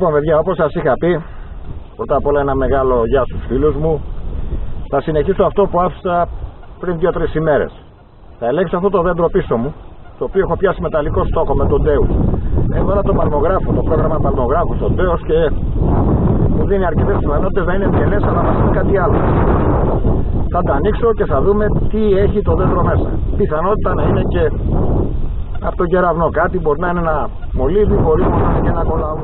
Λοιπόν, παιδιά, όπως σας είχα πει, πρώτα απ' όλα ένα μεγάλο γεια στους φίλους μου. Θα συνεχίσω αυτό που άφησα πριν 2-3 ημέρες. Θα ελέγξω αυτό το δέντρο πίσω μου, το οποίο έχω πιάσει μεταλλικό στόχο με τον Ντέους. Έβαλα το παλμογράφο, το πρόγραμμα παλμογράφου στον Ντέους και μου δίνει αρκετές πιθανότητες να είναι ευγενές, αλλά να είναι κάτι άλλο. Θα τα ανοίξω και θα δούμε τι έχει το δέντρο μέσα. Πιθανότητα να είναι και από τον κεραυνό κάτι, μπορεί να είναι ένα μολύβι, μπορεί να είναι και ένα κολαού.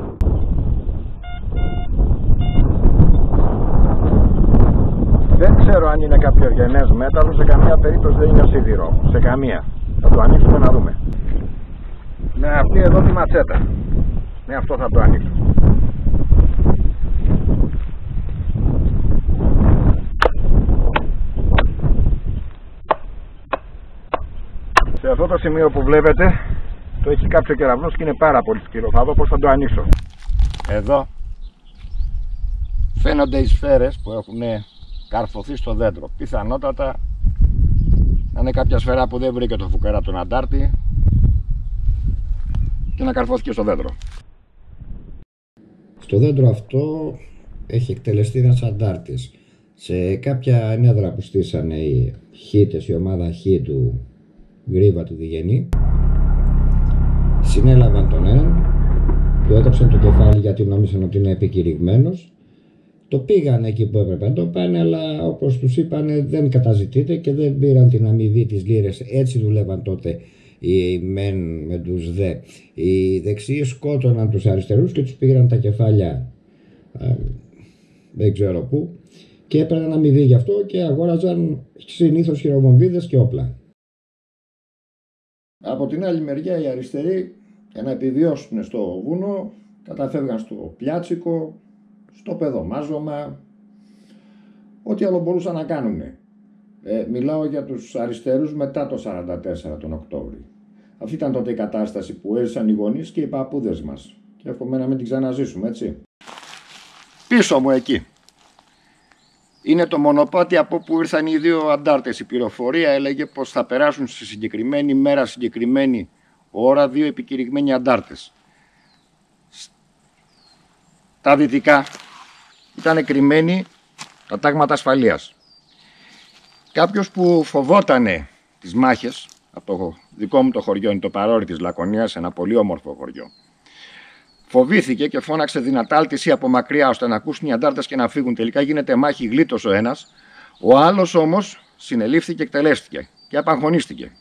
Δεν ξέρω αν είναι κάποιο ευγενές μέταλλο, σε καμία περίπτωση δεν είναι σίδηρο. Σε καμία. Θα το ανοίξουμε να δούμε. Με αυτή εδώ τη ματσέτα. Με αυτό θα το ανοίξω. Σε αυτό το σημείο που βλέπετε το έχει κάψει ο κεραυνός και είναι πάρα πολύ σκληρό. Θα δω πώς θα το ανοίξω. Εδώ φαίνονται οι σφαίρες που έχουν καρφωθεί στο δέντρο. Πιθανότατα να είναι κάποια σφαίρα που δεν βρήκε το φουκαρά από τον Αντάρτη και να καρφώθηκε στο δέντρο. Στο δέντρο αυτό έχει εκτελεστεί ένας Αντάρτης. Σε κάποια ενέδρα που στήσανε οι χίτες, η ομάδα Χ του Γρίβα του Διγενή, συνέλαβαν τον έναν, του έκαψαν το κεφάλι γιατί νόμισαν ότι είναι επικηρυγμένος. Το πήγαν εκεί που έπρεπε να το πάνε, αλλά όπως τους είπανε δεν καταζητείται και δεν πήραν την αμοιβή της λίρες. Έτσι δουλεύαν τότε οι μεν με τους δε. Οι δεξιοί σκότωναν τους αριστερούς και τους πήγαν τα κεφάλια δεν ξέρω πού και έπαιρναν αμοιβή γι' αυτό και αγόραζαν συνήθως χειροβομβίδες και όπλα. Από την άλλη μεριά οι αριστεροί για να επιβιώσουν στο βουνό καταφεύγαν στο πιάτσικο, στο παιδομάζωμα, ό,τι άλλο μπορούσαν να κάνουν. Μιλάω για τους αριστερούς μετά το 1944 τον Οκτώβρη. Αυτή ήταν τότε η κατάσταση που έζησαν οι γονείς και οι παππούδες μας. Και εύχομαι να μην την ξαναζήσουμε, έτσι. Πίσω μου εκεί είναι το μονοπάτι από που ήρθαν οι δύο αντάρτες. Η πληροφορία έλεγε πως θα περάσουν στη συγκεκριμένη μέρα, συγκεκριμένη ώρα, δύο επικηρυγμένοι αντάρτες. Τα δυτικά ήταν κρυμμένοι τα τάγματα ασφαλείας. Κάποιος που φοβότανε τις μάχες, από το δικό μου το χωριό, είναι το Παρόρι της Λακωνίας, ένα πολύ όμορφο χωριό, φοβήθηκε και φώναξε δυνατά άλτηση από μακριά ώστε να ακούσουν οι αντάρτες και να φύγουν. Τελικά γίνεται μάχη, γλίτωσε ο ένας, ο άλλος όμως συνελήφθηκε και εκτελέστηκε και απαγχωνίστηκε.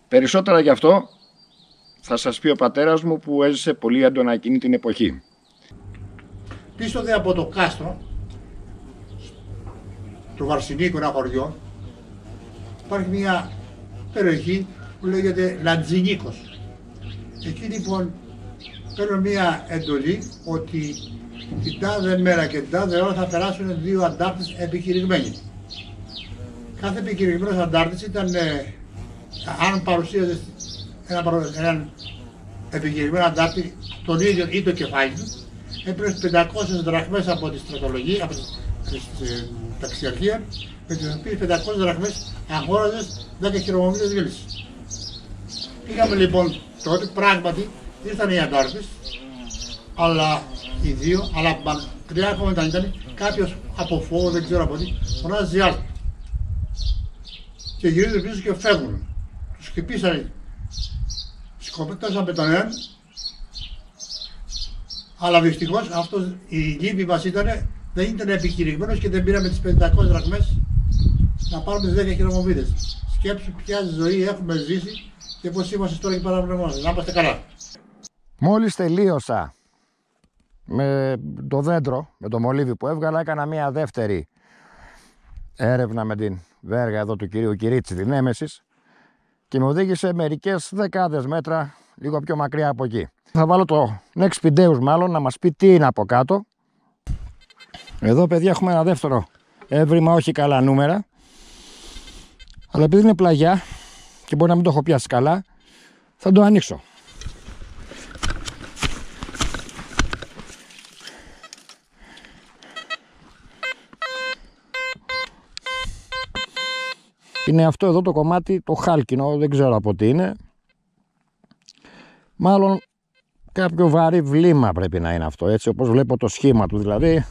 Περισσότερα γι' αυτό θα σας πει ο πατέρας μου που έζησε πολύ έντονα εκείνη την εποχή. Πίσω δε από το κάστρο του Βαρσινίκου, ένα χωριό, υπάρχει μια περιοχή που λέγεται Λαντζινίκος. Εκεί λοιπόν παίρνω μια εντολή ότι την τάδε μέρα και την τάδε ώρα θα περάσουν δύο αντάρτες επικηρυγμένοι. Κάθε επικηρυγμένος αντάρτης ήταν, αν παρουσίαζε έναν επικηρυγμένο αντάρτη, τον ίδιο ή το κεφάλι του, έπαιρνε 500 δραχμές από τη στρατολογία, από τη ταξιαρχία, με τις οποίες 500 δραχμές αγόραζες 10 χειρομοβίδες γέλης. Πήγαμε λοιπόν τότε, πράγματι, ήρθαν οι αντάρτες, αλλά οι δύο, αλλά μακριά ακόμα ήταν κάποιος από φόβο, δεν ξέρω από τι, φωνάζει άλλο. Και γυρίζουν πίσω και φεύγουν. Τους χτυπήσανε, σκοπέτασαν με τον έναν, αλλά δυστυχώς αυτός η λύπη μας δεν ήταν επικηρυγμένος και δεν πήραμε τις 500 δραχμές να πάρουμε τις 10 χειρομοβίδες. Σκέψου ποια ζωή έχουμε ζήσει και πώς είμαστε τώρα και παραπλευρώνες. Να είμαστε καλά. Μόλις τελείωσα με το δέντρο, με το μολύβι που έβγαλα, έκανα μια δεύτερη έρευνα με την βέργα εδώ του κυρίου Κυρίτσι, την Νέμεσης, και με οδήγησε μερικές δεκάδες μέτρα λίγο πιο μακριά από εκεί. Θα βάλω το Next Pideus μάλλον να μας πει τι είναι από κάτω. Εδώ παιδιά έχουμε ένα δεύτερο έβριμα, όχι καλά νούμερα, αλλά επειδή είναι πλαγιά και μπορεί να μην το έχω πιάσει καλά, θα το ανοίξω. Είναι αυτό εδώ το κομμάτι, το χάλκινο, δεν ξέρω από τι είναι. Μάλλον κάποιο βαρύ βλήμα πρέπει να είναι αυτό, έτσι όπως βλέπω το σχήμα του δηλαδή.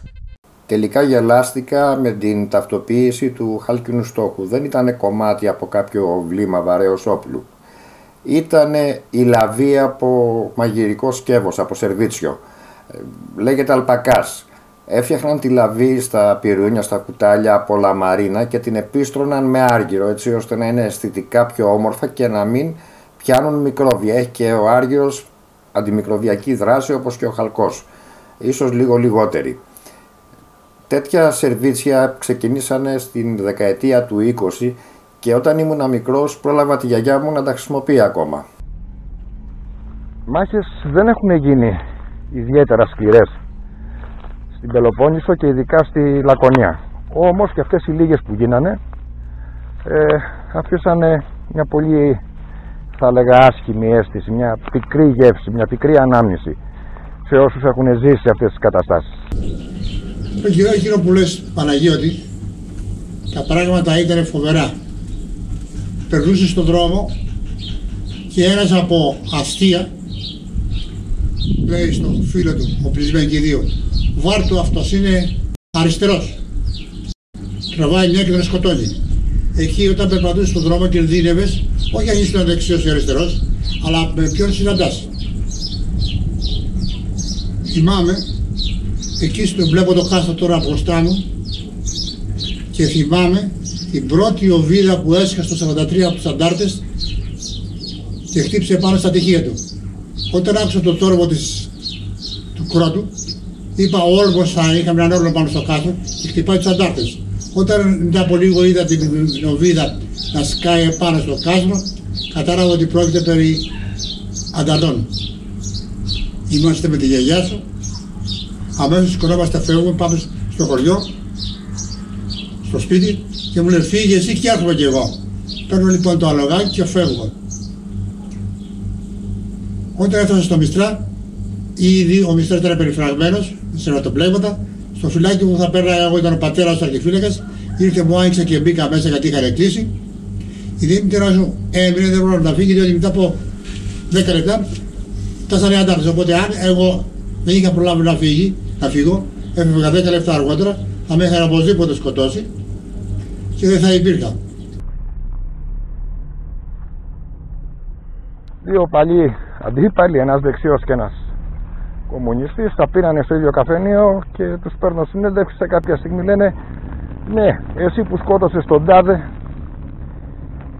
Τελικά γελάστηκα με την ταυτοποίηση του χάλκινου στόχου. Δεν ήταν κομμάτι από κάποιο βλήμα βαρέως όπλου. Ήτανε η λαβή από μαγειρικό σκεύος, από σερβίτσιο. Λέγεται αλπακάς. Έφτιαχναν τη λαβή στα πυρούνια, στα κουτάλια από λαμαρίνα και την επίστρωναν με άργυρο, έτσι ώστε να είναι αισθητικά πιο όμορφα και να μην πιάνουν μικρόβια. Έχει και ο άργυρος αντιμικροβιακή δράση όπως και ο χαλκός, ίσως λίγο λιγότερη. Τέτοια σερβίτσια ξεκινήσανε στην δεκαετία του 20 και όταν ήμουν μικρός πρόλαβα τη γιαγιά μου να τα χρησιμοποιεί ακόμα. Μάχες δεν έχουν γίνει ιδιαίτερα σκληρές στην Πελοπόννησο και ειδικά στη Λακωνία. Όμως και αυτές οι λίγες που γίνανε αφήσανε μια πολύ, θα έλεγα, άσχημη αίσθηση, μια πικρή γεύση, μια πικρή ανάμνηση σε όσους έχουν ζήσει αυτές τις καταστάσεις. Εκείνο που λες, Παναγιώτη, τα πράγματα ήταν φοβερά. Περνούσε στον δρόμο και ένας από αστεία λέει στον φίλο του, ο Πλησμένκηδίου, βάρ' αυτός είναι αριστερός. Τραβάει μια και τον σκοτώνει. Εκεί όταν περπατούσε στον δρόμο κινδύνευες, όχι αν ήσουν δεξιός ή αριστερός, αλλά με ποιον συναντάς. Θυμάμαι, εκεί στο βλέπω το κάστρο τώρα μπροστά μου και θυμάμαι την πρώτη οβίδα που έσχασε στο 43 από τους αντάρτες και χτύπησε πάνω στα τυχεία του. Όταν άκουσα το τόρμο του κρότου, είπα όρμωσα, είχαμε έναν όρμο πάνω στο κάστρο και χτυπάει τους αντάρτες. Όταν μετά από λίγο είδα την οβίδα να σκάει πάνω στο κάστρο, κατάλαβα ότι πρόκειται περί ανταρτών. Είμαστε με τη γιαγιά σου, αμέσως σηκωνόμαστε, φεύγουμε, πάμε στο χωριό, στο σπίτι και μου λέει φύγε εσύ και έρχομαι κι εγώ. Παίρνω λοιπόν το αλογάκι και φεύγω. Όταν έφτασα στο Μιστρά, ήδη ο Μιστράς ήταν περιφραγμένος σε ρατοπλέγματα. Στο φυλάκι μου θα πέρνα, εγώ ήταν ο πατέρας του αρχιφύλακας, ήρθε, μου άνοιξε και μπήκα μέσα γιατί είχαν κλείσει. Η μητέρα σου έμεινε, δεν μπορώ να φύγει, διότι μετά από 10 λεπτά φτάσανε οι αντάρτες. Οπότε αν εγώ δεν είχα προλάβει να φύγω, έφευγα 10 λεπτά αργότερα, θα με είχαν οπωσδήποτε σκοτώσει και δεν θα υπήρχα. Δύο παλιοί αντίπαλοι, ένας δεξιός και ένας κομμουνιστής, τα πήρανε στο ίδιο καφενείο και τους παίρνω συνέντευξη. Σε κάποια στιγμή λένε, ναι, εσύ που σκότωσες τον τάδε,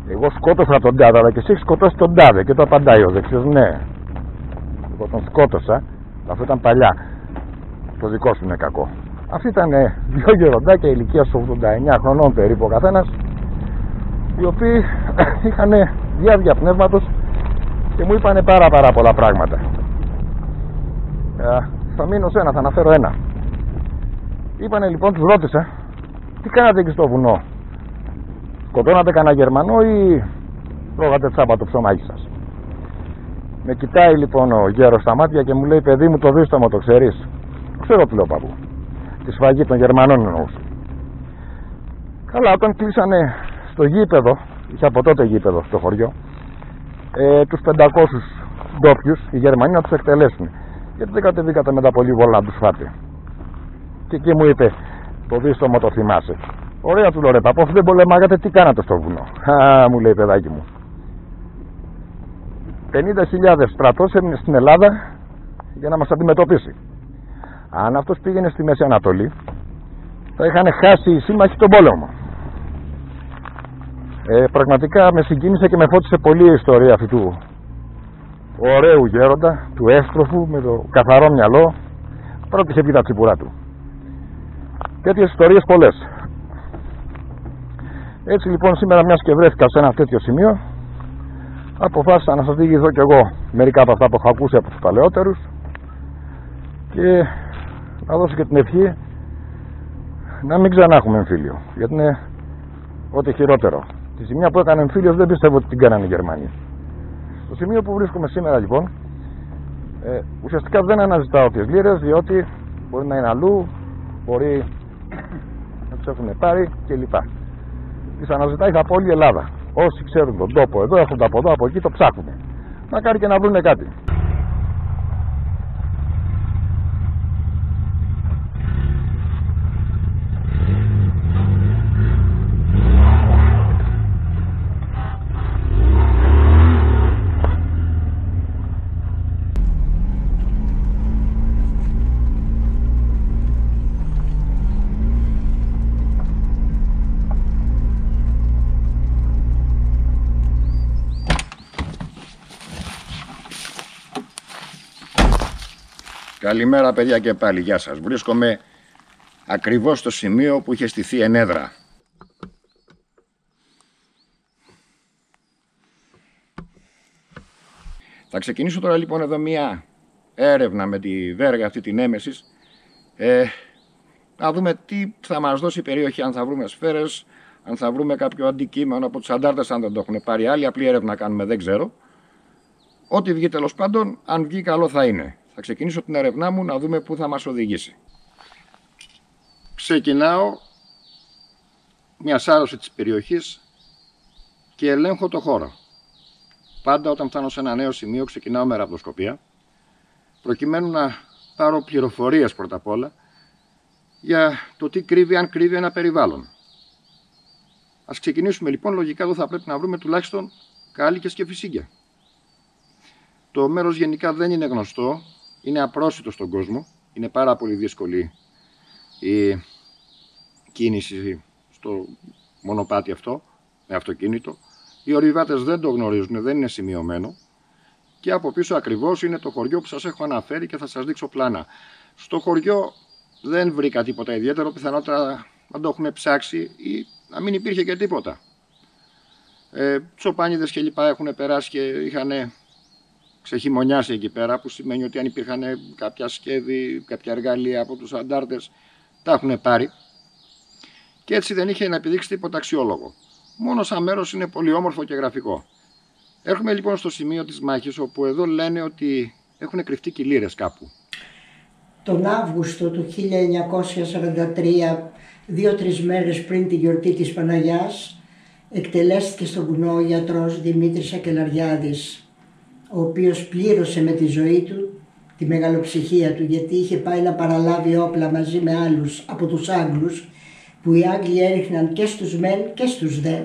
εγώ σκότωσα τον τάδε, αλλά και εσύ έχεις σκοτώσει τον τάδε. Και το απαντάει ο δεξιός, ναι, εγώ τον σκότωσα, αυτό ήταν παλιά, το δικό σου είναι κακό. Αυτοί ήταν δύο γεροντάκια ηλικίας 89 χρονών περίπου ο καθένας, οι οποίοι είχαν διάβια πνεύματος και μου είπανε πάρα πολλά πράγματα. Θα μείνω σε ένα, θα αναφέρω ένα. Είπανε λοιπόν, τους ρώτησα, τι κάνατε εκεί στο βουνό, σκοτώνατε κανένα Γερμανό ή τρώγατε τσάπα το ψωμάκι σας? Με κοιτάει λοιπόν ο γέρος στα μάτια και μου λέει, παιδί μου, το δίστομο το ξέρεις? Ξέρω, του λέω, παππού, τη σφαγή των Γερμανών εννοούσε. Καλά, όταν κλείσανε στο γήπεδο, είχε από τότε γήπεδο στο χωριό, τους 500 ντόπιους οι Γερμανοί να τους εκτελέσουν, γιατί δεν κατεβήκατε με τα πολύβολα να τους φάτε. Και εκεί μου είπε, το δίστομο το θυμάσαι? Ωραία, του λέω, ρε παππού, αφού δεν πολεμάγατε, τι κάνατε στο βουνό? Μου λέει, παιδάκι μου, 50.000 στρατός έμεινε στην Ελλάδα για να μας αντιμετωπίσει. Αν αυτός πήγαινε στη Μέση Ανατολή, θα είχαν χάσει οι σύμμαχοι τον πόλεμο. Πραγματικά με συγκίνησε και με φώτισε πολύ η ιστορία αυτού του ωραίου γέροντα, του έστροφου, με το καθαρό μυαλό, πρώτη είχε πει τα τσιπουρά του. Τέτοιες ιστορίες πολλές. Έτσι λοιπόν σήμερα, μιας και βρέθηκα σε ένα τέτοιο σημείο, αποφάσισα να σας διηγηθώ κι εγώ μερικά από αυτά που έχω ακούσει από τους παλαιότερους και να δώσω και την ευχή να μην ξανά έχουμε εμφύλιο, γιατί είναι ό,τι χειρότερο. Τη ζημιά που έκανε εμφύλιος δεν πιστεύω ότι την κάνανε οι Γερμανοί. Στο σημείο που βρίσκομαι σήμερα λοιπόν, ουσιαστικά δεν αναζητάω τις λίρες, διότι μπορεί να είναι αλλού, μπορεί να τους έχουν πάρει κλπ. Τις αναζητάει από όλη η Ελλάδα. Όσοι ξέρουν τον τόπο εδώ, έχουν τα από εδώ, από εκεί, το ψάχνουν. Μακάρι και να βρουν κάτι. Καλημέρα παιδιά και πάλι, γεια σας. Βρίσκομαι ακριβώς στο σημείο που είχε στηθεί ενέδρα. Θα ξεκινήσω τώρα λοιπόν εδώ μία έρευνα με τη βέργα αυτή την Νέμεσης. Να δούμε τι θα μας δώσει η περιοχή, αν θα βρούμε σφαίρες, αν θα βρούμε κάποιο αντικείμενο από τους αντάρτες, αν δεν το έχουν πάρει άλλοι. Απλή έρευνα κάνουμε, δεν ξέρω. Ό,τι βγει τέλος πάντων, αν βγει καλό θα είναι. Θα ξεκινήσω την έρευνά μου να δούμε πού θα μας οδηγήσει. Ξεκινάω μια σάρωση της περιοχής και ελέγχω το χώρο. Πάντα όταν φτάνω σε ένα νέο σημείο ξεκινάω με ραπτοσκοπία, προκειμένου να πάρω πληροφορίες πρώτα απ' όλα για το τι κρύβει, αν κρύβει ένα περιβάλλον. Ας ξεκινήσουμε λοιπόν. Λογικά εδώ θα πρέπει να βρούμε τουλάχιστον κάλικες και φυσίγγια. Το μέρος γενικά δεν είναι γνωστό, είναι απρόσιτο στον κόσμο, είναι πάρα πολύ δύσκολη η κίνηση στο μονοπάτι αυτό, με αυτοκίνητο. Οι ορειβάτες δεν το γνωρίζουν, δεν είναι σημειωμένο. Και από πίσω ακριβώς είναι το χωριό που σας έχω αναφέρει και θα σας δείξω πλάνα. Στο χωριό δεν βρήκα τίποτα ιδιαίτερο, πιθανότατα να το έχουν ψάξει ή να μην υπήρχε και τίποτα. Τσοπάνιδες και λοιπά έχουν περάσει και είχαν ξεχειμονιάσει εκεί πέρα, που σημαίνει ότι αν υπήρχαν κάποια σκεύη, κάποια εργαλεία από τους αντάρτες, τα έχουν πάρει. Και έτσι δεν είχε να επιδείξει τίποτα αξιόλογο. Μόνο σαν μέρος είναι πολύ όμορφο και γραφικό. Έρχομαι λοιπόν στο σημείο της μάχης, όπου εδώ λένε ότι έχουν κρυφτεί και λίρες κάπου. Τον Αύγουστο του 1943, 2-3 μέρες πριν τη γιορτή της Παναγιάς, εκτελέστηκε στο βουνό ο γιατρός Δημήτρης Ακελαριάδης, ο οποίος πλήρωσε με τη ζωή του τη μεγαλοψυχία του, γιατί είχε πάει να παραλάβει όπλα μαζί με άλλους από τους Άγγλους, που οι Άγγλοι έριχναν και στους μεν και στους δε,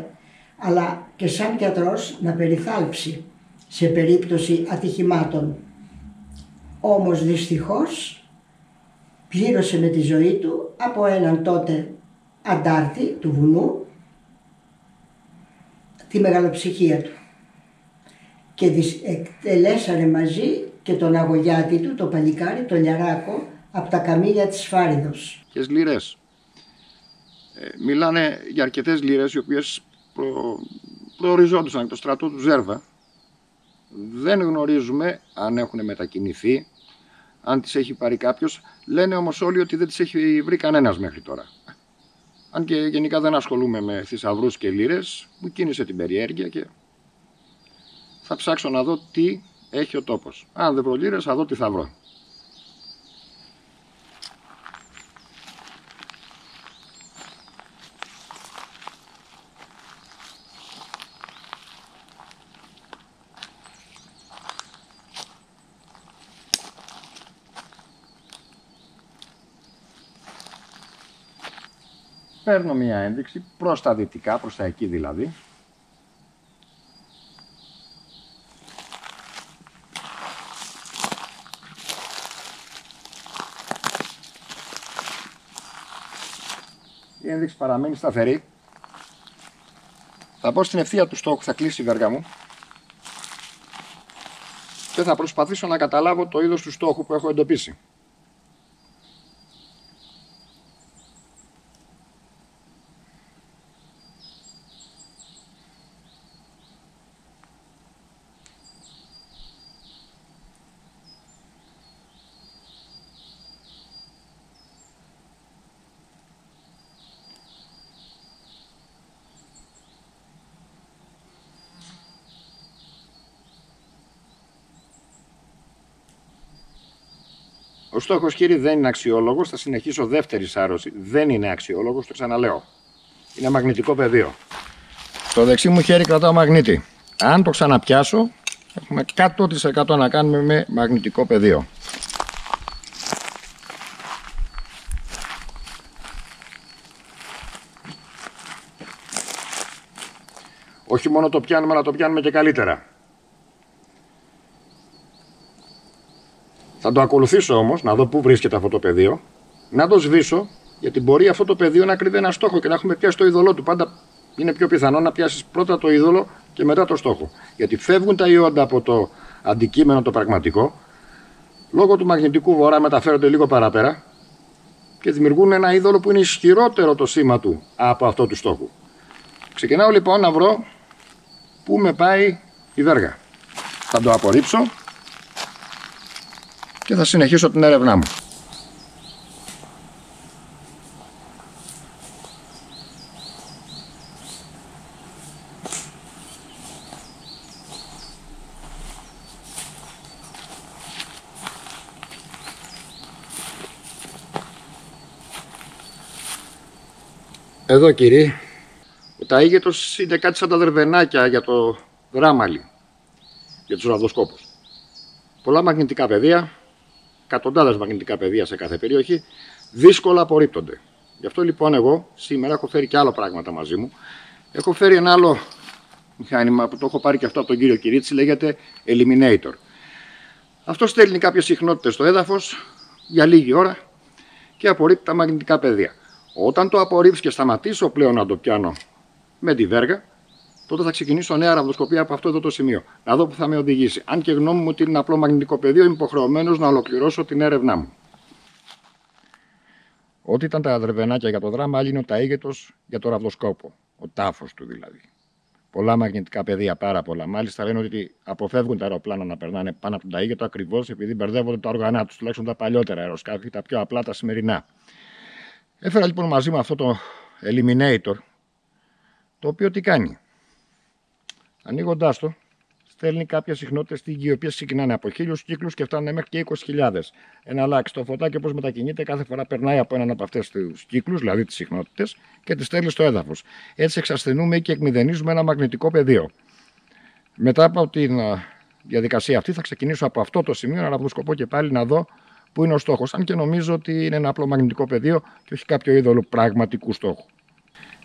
αλλά και σαν γιατρός να περιθάλψει σε περίπτωση ατυχημάτων. Όμως δυστυχώς πλήρωσε με τη ζωή του από έναν τότε αντάρτη του βουνού τη μεγαλοψυχία του, και εκτελέσανε μαζί και τον αγωγιάτη του, το παλικάρι, το Λιαράκο, από τα καμήλια της Φάριδος. Ποιες λίρες? Μιλάνε για αρκετές λίρες, οι οποίες προοριζόντουσαν από το στρατό του Ζέρβα. Δεν γνωρίζουμε αν έχουν μετακινηθεί, αν τις έχει πάρει κάποιος. Λένε όμως όλοι ότι δεν τις έχει βρει κανένας μέχρι τώρα. Αν και γενικά δεν ασχολούμαι με θησαυρούς και λίρες, μου κίνησε την περιέργεια και θα ψάξω να δω τι έχει ο τόπος. Αν δεν βρω λίρες, θα δω τι θα βρω. Παίρνω μία ένδειξη προς τα δυτικά, προς τα εκεί δηλαδή. Η ένδειξη παραμένει σταθερή. Θα μπω στην ευθεία του στόχου, θα κλείσει η βέργα μου και θα προσπαθήσω να καταλάβω το είδος του στόχου που έχω εντοπίσει. Ο στόχος, κύριε, δεν είναι αξιόλογος. Θα συνεχίσω δεύτερη σάρωση. Δεν είναι αξιόλογος, το ξαναλέω. Είναι μαγνητικό πεδίο. Στο δεξί μου χέρι κρατάω μαγνήτη. Αν το ξαναπιάσω, έχουμε 100% να κάνουμε με μαγνητικό πεδίο. Όχι μόνο το πιάνουμε, αλλά το πιάνουμε και καλύτερα. Θα το ακολουθήσω όμως, να δω πού βρίσκεται αυτό το πεδίο, να το σβήσω, γιατί μπορεί αυτό το πεδίο να κρύβει ένα στόχο και να έχουμε πιάσει το είδωλό του. Πάντα είναι πιο πιθανό να πιάσεις πρώτα το είδωλο και μετά το στόχο. Γιατί φεύγουν τα ιόντα από το αντικείμενο το πραγματικό, λόγω του μαγνητικού βορρά μεταφέρονται λίγο παραπέρα και δημιουργούν ένα είδωλο που είναι ισχυρότερο το σήμα του από αυτό του στόχου. Ξεκινάω λοιπόν να βρω πού με πάει η βέργα. Θα το απορρίψω και θα συνεχίσω την έρευνά μου. Εδώ κύριε, ο ταΐγετος είναι κάτι σαν τα δερβενάκια για το δράμαλι, για τους ραβδοσκόπους. Πολλά μαγνητικά πεδία, εκατοντάδες μαγνητικά πεδία σε κάθε περιοχή, δύσκολα απορρίπτονται. Γι' αυτό λοιπόν εγώ σήμερα έχω φέρει και άλλα πράγματα μαζί μου. Έχω φέρει ένα άλλο μηχάνημα που το έχω πάρει και αυτό από τον κύριο Κυρίτσι, λέγεται Eliminator. Αυτό στέλνει κάποιες συχνότητες στο έδαφος για λίγη ώρα και απορρίπτει τα μαγνητικά πεδία. Όταν το απορρίψει και σταματήσω πλέον να το πιάνω με τη βέργα, τότε θα ξεκινήσω νέα ραβδοσκοπία από αυτό εδώ το σημείο. Να δω που θα με οδηγήσει. Αν και γνώμη μου ότι είναι απλό μαγνητικό πεδίο, είμαι υποχρεωμένος να ολοκληρώσω την έρευνά μου. Ό,τι ήταν τα δερβενάκια για το δράμα, άλλη είναι ο ταΐγετος για το ραβδοσκόπο. Ο τάφος του δηλαδή. Πολλά μαγνητικά πεδία, πάρα πολλά. Μάλιστα λένε ότι αποφεύγουν τα αεροπλάνα να περνάνε πάνω από τον ταΐγετο ακριβώς επειδή μπερδεύονται τα όργανά τους, τουλάχιστον τα παλιότερα αεροσκάφη, τα πιο απλά τα σημερινά. Έφερα λοιπόν μαζί μου αυτό το Eliminator, το οποίο τι κάνει. Ανοίγοντάς το, στέλνει κάποιες συχνότητες οι οποίες ξεκινάνε από 1000 κύκλους και φτάνουν μέχρι και 20.000. Ένα αλλάξει το φωτάκι όπως μετακινείται, κάθε φορά περνάει από έναν από αυτές τους κύκλους, δηλαδή τις συχνότητες, και τις στέλνει στο έδαφος. Έτσι εξασθενούμε και εκμηδενίζουμε ένα μαγνητικό πεδίο. Μετά από τη διαδικασία αυτή θα ξεκινήσω από αυτό το σημείο να ραβδοσκοπώ και πάλι να δω πού είναι ο στόχος. Αν και νομίζω ότι είναι ένα απλό μαγνητικό πεδίο και όχι κάποιο είδωλο πραγματικού στόχου.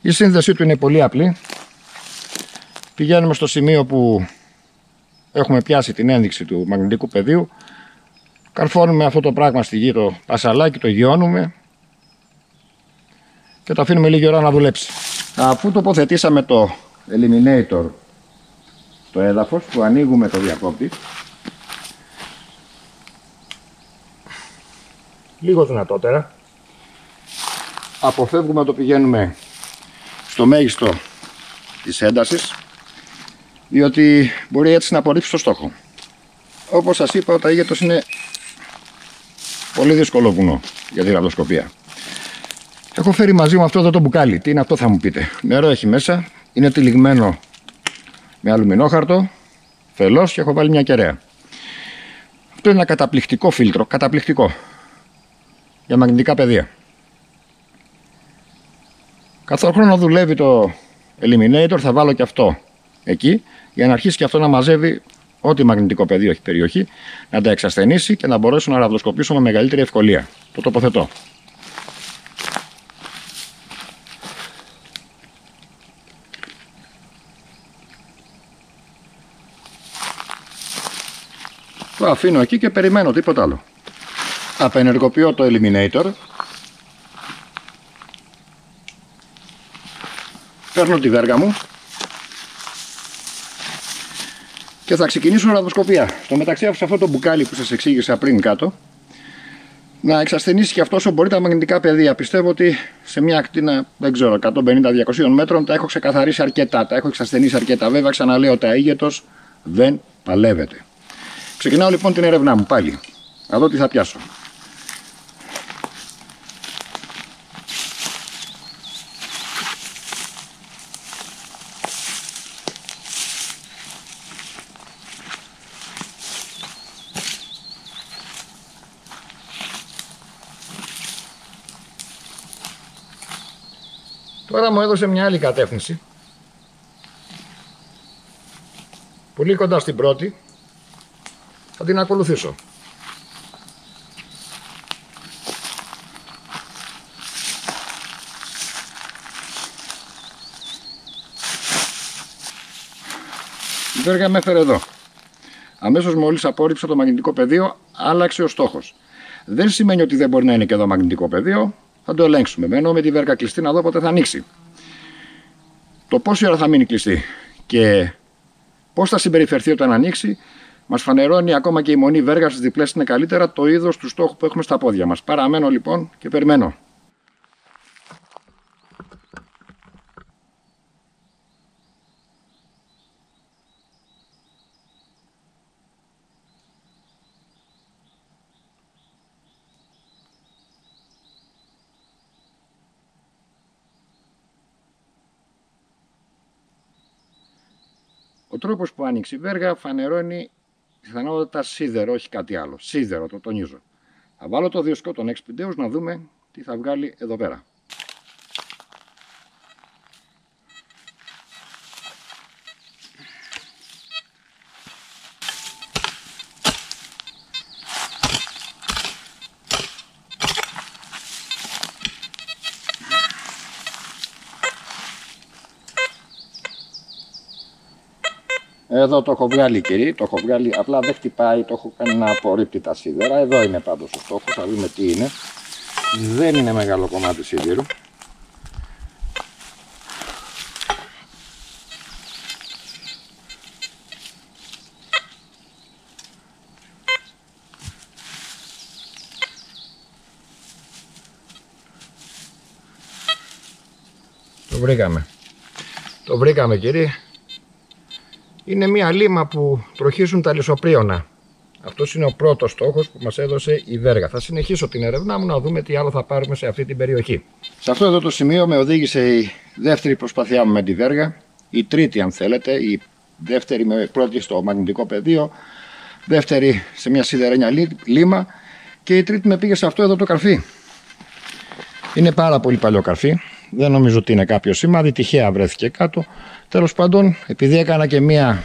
Η σύνδεσή του είναι πολύ απλή. Πηγαίνουμε στο σημείο που έχουμε πιάσει την ένδειξη του μαγνητικού πεδίου. Καρφώνουμε αυτό το πράγμα στη γη, το πασαλάκι, το γιώνουμε και το αφήνουμε λίγη ώρα να δουλέψει. Αφού τοποθετήσαμε το Eliminator στο έδαφος, που ανοίγουμε το διακόπτη, λίγο δυνατότερα, αποφεύγουμε να το πηγαίνουμε στο μέγιστο της έντασης, διότι μπορεί έτσι να απορρίψει το στόχο. Όπως σας είπα, ο ταΐγετος είναι πολύ δύσκολο βουνό για τη ραβδοσκοπία. Έχω φέρει μαζί μου αυτό εδώ το μπουκάλι. Τι είναι αυτό, θα μου πείτε. Νερό έχει μέσα, είναι τυλιγμένο με αλουμινόχαρτο, φελός, και έχω βάλει μια κεραία. Αυτό είναι ένα καταπληκτικό φίλτρο, καταπληκτικό, για μαγνητικά πεδία. Καθ' χρόνο δουλεύει το Eliminator, θα βάλω και αυτό εκεί, για να αρχίσει και αυτό να μαζεύει ό,τι μαγνητικό πεδίο έχει περιοχή, να τα εξασθενήσει και να μπορέσω να ραβδοσκοπήσω με μεγαλύτερη ευκολία. Το τοποθετώ. Το αφήνω εκεί και περιμένω, τίποτα άλλο. Απενεργοποιώ το Eliminator. Παίρνω τη βέργα μου και θα ξεκινήσω ραβδοσκοπία. Στο μεταξύ, σε αυτό το μπουκάλι που σας εξήγησα πριν κάτω, να εξασθενήσει και αυτό όσο μπορεί τα μαγνητικά πεδία. Πιστεύω ότι σε μια ακτίνα, δεν ξέρω, 150-200 μέτρων τα έχω ξεκαθαρίσει αρκετά, τα έχω εξασθενήσει αρκετά. Βέβαια, ξαναλέω, ο ταΐγετος δεν παλεύεται. Ξεκινάω λοιπόν την έρευνά μου πάλι. Να δω τι θα πιάσω. Τώρα μου έδωσε μια άλλη κατεύθυνση, πολύ κοντά στην πρώτη. Θα την ακολουθήσω. Η βέργα με έφερε εδώ. Αμέσως μόλις απόρριψα το μαγνητικό πεδίο, άλλαξε ο στόχος. Δεν σημαίνει ότι δεν μπορεί να είναι και εδώ μαγνητικό πεδίο. Θα το ελέγξουμε. Μένω με τη βέργα κλειστή να δω πότε θα ανοίξει. Το πόση ώρα θα μείνει κλειστή και πώς θα συμπεριφερθεί όταν ανοίξει Μας φανερώνει ακόμα και η μονή βέργα στις διπλές είναι καλύτερα το είδος του στόχου που έχουμε στα πόδια μας. Παραμένω λοιπόν και περιμένω. Ο τρόπος που άνοιξε η βέργα φανερώνει πιθανότατα σίδερο, όχι κάτι άλλο. Σίδερο, το τονίζω. Θα βάλω το διοσκό των εξπιντέους να δούμε τι θα βγάλει εδώ πέρα. Εδώ το έχω βγάλει, κύριε, το έχω βγάλει, απλά δεν χτυπάει, το έχω κάνει να απορρίπτει τα σίδερα. Εδώ είναι πάντως ο στόχος, θα δούμε τι είναι. Δεν είναι μεγάλο κομμάτι σίδηρου. Το βρήκαμε, κύριε. Είναι μια λίμα που τροχίζουν τα λησοπρίωνα. Αυτός είναι ο πρώτος στόχος που μας έδωσε η βέργα. Θα συνεχίσω την έρευνά μου να δούμε τι άλλο θα πάρουμε σε αυτή την περιοχή. Σε αυτό εδώ το σημείο με οδήγησε η δεύτερη προσπάθειά μου με τη βέργα. Η τρίτη, αν θέλετε. Η δεύτερη με πρώτη στο μαγνητικό πεδίο. Δεύτερη σε μια σιδερένια λίμα. Και η τρίτη με πήγε σε αυτό εδώ το καρφί. Είναι πάρα πολύ παλιό καρφί. Δεν νομίζω ότι είναι κάποιο σημάδι. Τυχαία βρέθηκε κάτω. Τέλος πάντων, επειδή έκανα και μία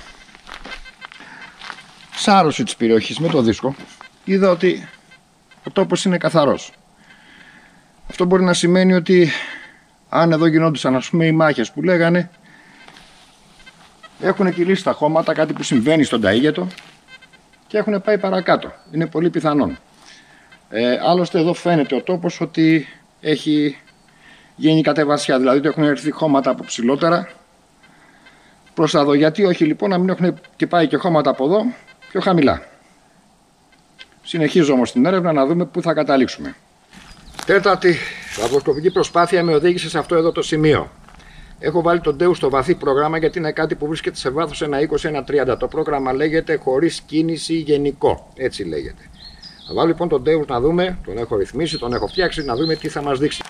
σάρωση της περιοχής με το δίσκο, είδα ότι ο τόπος είναι καθαρός. Αυτό μπορεί να σημαίνει ότι αν εδώ γινόντουσαν, ας πούμε, οι μάχες που λέγανε, έχουν κυλήσει τα χώματα, κάτι που συμβαίνει στον Ταΐγετο και έχουν πάει παρακάτω. Είναι πολύ πιθανόν. Άλλωστε εδώ φαίνεται ο τόπος ότι έχει γίνει κατεβασιά, δηλαδή ότι έχουν έρθει χώματα από ψηλότερα προς τα εδώ. Γιατί όχι λοιπόν να μην έχουν και πάει και χώματα από εδώ πιο χαμηλά. Συνεχίζω όμως την έρευνα να δούμε πού θα καταλήξουμε. Τέταρτη λαβροσκοπική προσπάθεια με οδήγησε σε αυτό εδώ το σημείο. Έχω βάλει τον Ντέου στο βαθύ πρόγραμμα γιατί είναι κάτι που βρίσκεται σε βάθος 1,20-1,30. Το πρόγραμμα λέγεται χωρίς κίνηση γενικό. Έτσι λέγεται. Θα βάλω λοιπόν τον Ντέου να δούμε, τον έχω ρυθμίσει, τον έχω φτιάξει, να δούμε τι θα μας δείξει.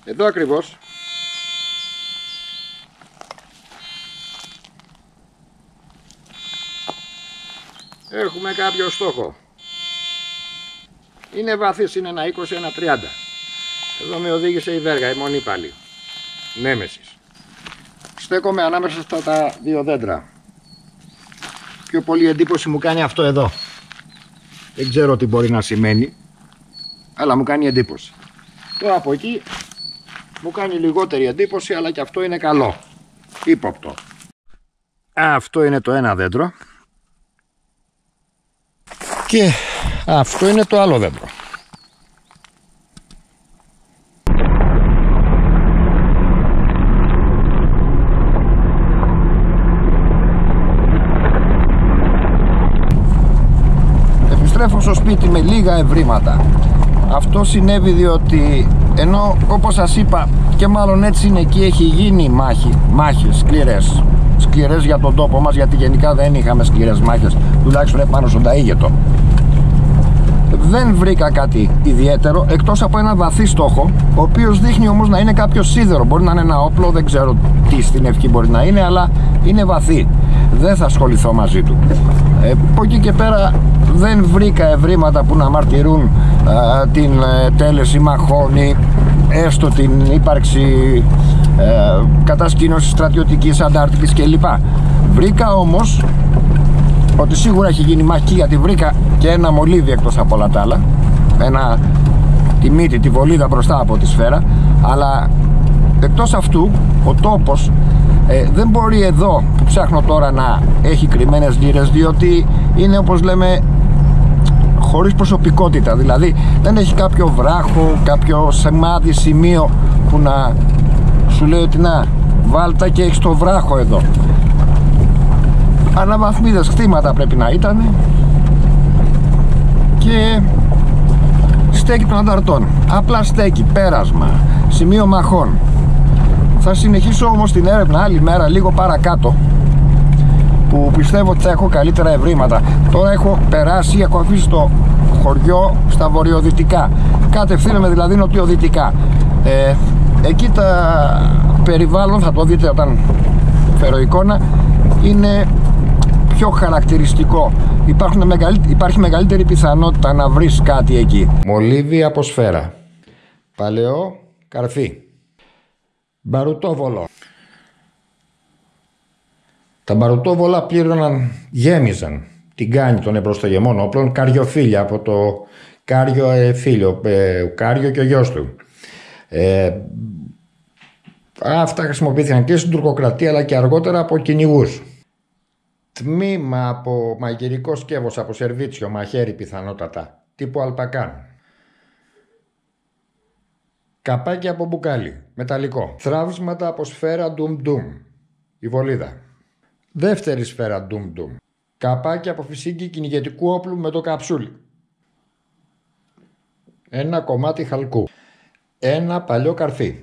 Εδώ ακριβώς έχουμε κάποιο στόχο. Είναι βαθύς, είναι 1,20-1,30. Εδώ με οδήγησε η βέργα, η μονή πάλι. Νέμεσης. Στέκομαι ανάμεσα στα τα δύο δέντρα. Πιο πολύ εντύπωση μου κάνει αυτό εδώ. Δεν ξέρω τι μπορεί να σημαίνει, αλλά μου κάνει εντύπωση. Τώρα από εκεί μου κάνει λιγότερη εντύπωση, αλλά και αυτό είναι καλό. Ύποπτο. Αυτό είναι το ένα δέντρο. Και αυτό είναι το άλλο δέντρο. Επιστρέφω στο σπίτι με λίγα ευρήματα. Αυτό συνέβη διότι ενώ όπως σας είπα και μάλλον έτσι είναι εκεί, έχει γίνει μάχες σκληρές για τον τόπο μας, γιατί γενικά δεν είχαμε σκληρές μάχες, τουλάχιστον επάνω στον Ταΐγετο. Δεν βρήκα κάτι ιδιαίτερο εκτός από ένα βαθύ στόχο, ο οποίος δείχνει όμως να είναι κάποιο σίδερο. Μπορεί να είναι ένα όπλο, δεν ξέρω τι στην ευχή μπορεί να είναι, αλλά είναι βαθύ. Δεν θα ασχοληθώ μαζί του. Από εκεί και πέρα δεν βρήκα ευρήματα που να μαρτυρούν την τέλεση μαχών ή έστω την ύπαρξη κατασκήνωσης στρατιωτικής, αντάρτικης κλπ. Βρήκα όμως ότι σίγουρα έχει γίνει μάχη, γιατί βρήκα και ένα μολύβι εκτός από όλα τα άλλα, τη μύτη, τη βολίδα μπροστά από τη σφαίρα. Αλλά εκτός αυτού ο τόπος δεν μπορεί εδώ που ψάχνω τώρα να έχει κρυμμένες λίρες, διότι είναι, όπως λέμε, χωρίς προσωπικότητα. Δηλαδή δεν έχει κάποιο βράχο, κάποιο σημάδι, σημείο που να σου λέει ότι να βάλτα και έχεις το βράχο εδώ. Αναβαθμίδες χτήματα πρέπει να ήταν και στέκει των ανταρτών. Απλά στέκει, πέρασμα, σημείο μαχών. Θα συνεχίσω όμως την έρευνα άλλη μέρα λίγο παρακάτω, που πιστεύω ότι θα έχω καλύτερα ευρήματα. Τώρα έχω περάσει, έχω αφήσει το χωριό στα βορειοδυτικά, κατευθύνομαι δηλαδή νοτιοδυτικά. Εκεί τα περιβάλλον, θα το δείτε όταν φέρω εικόνα, είναι πιο χαρακτηριστικό. Υπάρχει μεγαλύτερη πιθανότητα να βρεις κάτι εκεί. Μολύβι από σφαίρα, παλαιό καρφί, μπαρουτόβολο. Τα μπαρουτόβολα πλήρωναν, γέμιζαν την κάνη των εμπροστογεμών όπλων καριοφίλια από το Κάριο φίλιο, ο Κάριο και ο γιος του. Αυτά χρησιμοποιήθηκαν και στην τουρκοκρατία αλλά και αργότερα από κυνηγούς. Τμήμα από μαγειρικό σκεύος από σερβίτσιο, μαχαίρι πιθανότατα, τύπου αλπακάν. Καπάκι από μπουκάλι, μεταλλικό. Θράβσματα από σφαίρα ντουμ-ντουμ, η βολίδα. Δεύτερη σφαίρα ντουμ-ντουμ. Καπάκι από φυσίκι κυνηγετικού όπλου με το καψούλι. Ένα κομμάτι χαλκού. Ένα παλιό καρφί.